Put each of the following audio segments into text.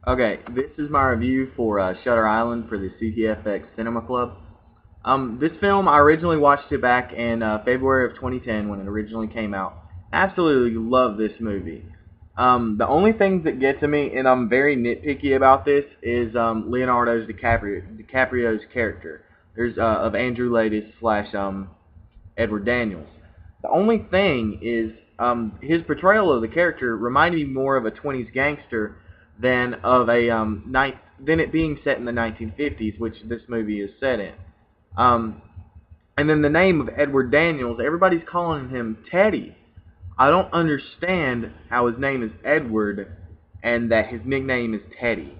Okay, this is my review for Shutter Island for the CTFX Cinema Club. This film, I originally watched it back in February of 2010 when it originally came out. Absolutely love this movie. The only things that get to me, and I'm very nitpicky about this, is Leonardo DiCaprio's character. There's of Andrew Latis slash Edward Daniels. The only thing is his portrayal of the character reminded me more of a 20s gangster than of a than it being set in the 1950s, which this movie is set in. Um, and then the name of Edward Daniels, everybody's calling him Teddy. I don't understand how his name is Edward and that his nickname is Teddy.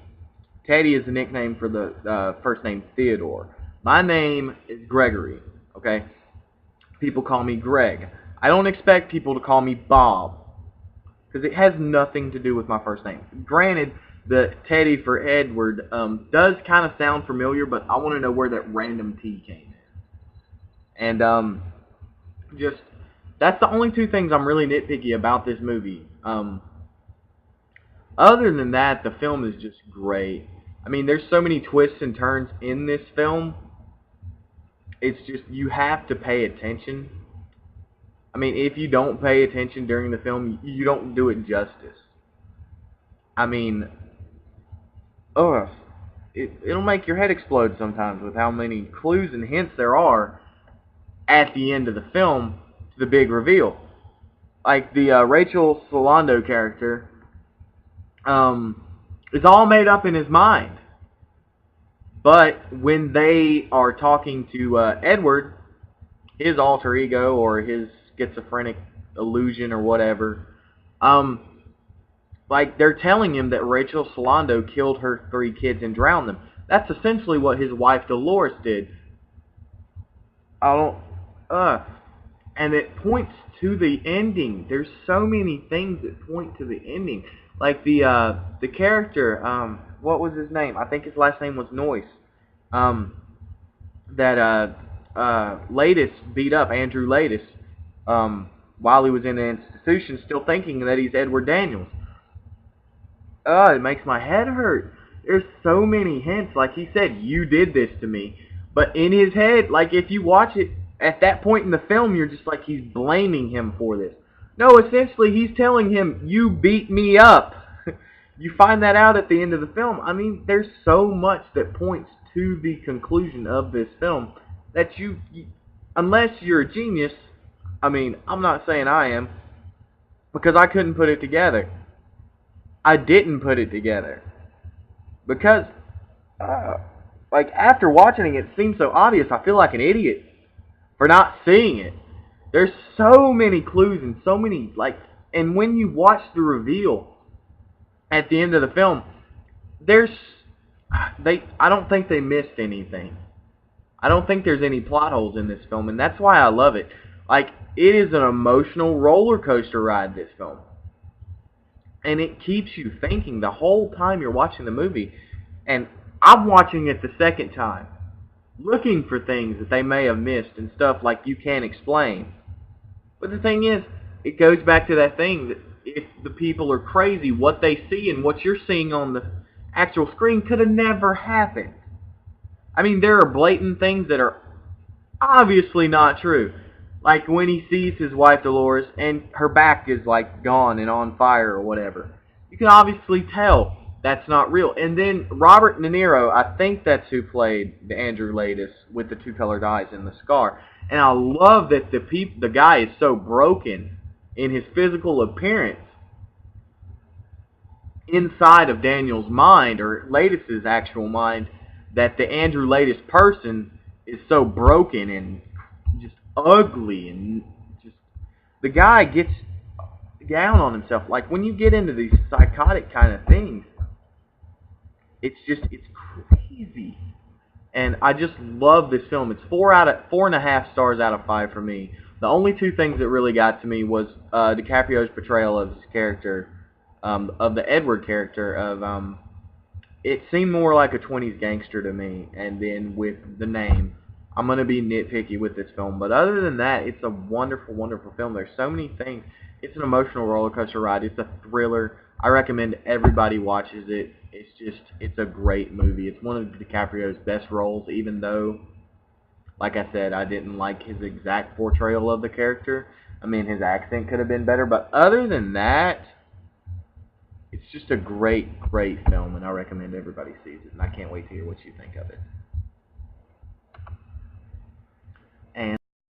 Teddy is the nickname for the first name Theodore. My name is Gregory. Okay, people call me Greg. I don't expect people to call me Bob because it has nothing to do with my first name. Granted, the Teddy for Edward does kind of sound familiar, but I want to know where that random T came in. And just that's the only two things I'm really nitpicky about this movie. Other than that, the film is just great. I mean, there's so many twists and turns in this film. It's just you have to pay attention. I mean, if you don't pay attention during the film, you don't do it justice. I mean, ugh, it'll make your head explode sometimes with how many clues and hints there are at the end of the film to the big reveal. Like the Rachel Solando character is all made up in his mind. But when they are talking to Edward, his alter ego or his schizophrenic illusion or whatever, like they're telling him that Rachel Solando killed her 3 kids and drowned them. That's essentially what his wife Dolores did. I don't, and it points to the ending. There's so many things that point to the ending. Like the character, what was his name? I think his last name was Noyce. That Latis beat up Andrew Latis while he was in the institution, still thinking that he's Edward Daniels. It makes my head hurt. There's so many hints. Like he said, you did this to me. But in his head, like if you watch it, at that point in the film, you're just like, he's blaming him for this. No, essentially, he's telling him, you beat me up. You find that out at the end of the film. I mean, there's so much that points to the conclusion of this film that you unless you're a genius, I mean, I'm not saying I am, because I couldn't put it together. I didn't put it together. Because, like, after watching it, it seems so obvious, I feel like an idiot for not seeing it. There's so many clues and so many, like, and when you watch the reveal at the end of the film, I don't think they missed anything. I don't think there's any plot holes in this film, and that's why I love it. Like, it is an emotional roller coaster ride, this film. And it keeps you thinking the whole time you're watching the movie. And I'm watching it the second time, looking for things that they may have missed and stuff like you can't explain. But the thing is, it goes back to that thing that if the people are crazy, what they see and what you're seeing on the actual screen could have never happened. I mean, there are blatant things that are obviously not true. Like when he sees his wife Dolores and her back is like gone and on fire or whatever. You can obviously tell that's not real. And then Robert De Niro, I think that's who played the Andrew Latis with the 2 colored eyes and the scar. And I love that the guy is so broken in his physical appearance inside of Daniel's mind, or Latis' actual mind, that the Andrew Latis person is so broken and just ugly, and just the guy gets down on himself. Like when you get into these psychotic kind of things, it's crazy. And I just love this film. It's 4.5 stars out of 5 for me. The only 2 things that really got to me was DiCaprio's portrayal of his character, of the Edward character. It seemed more like a 20s gangster to me. And then with the name, I'm going to be nitpicky with this film. But other than that, it's a wonderful, wonderful film. There's so many things. It's an emotional roller coaster ride. It's a thriller. I recommend everybody watches it. It's a great movie. It's one of DiCaprio's best roles, even though, like I said, I didn't like his exact portrayal of the character. I mean, his accent could have been better, but other than that, it's just a great, great film, and I recommend everybody sees it, and I can't wait to hear what you think of it.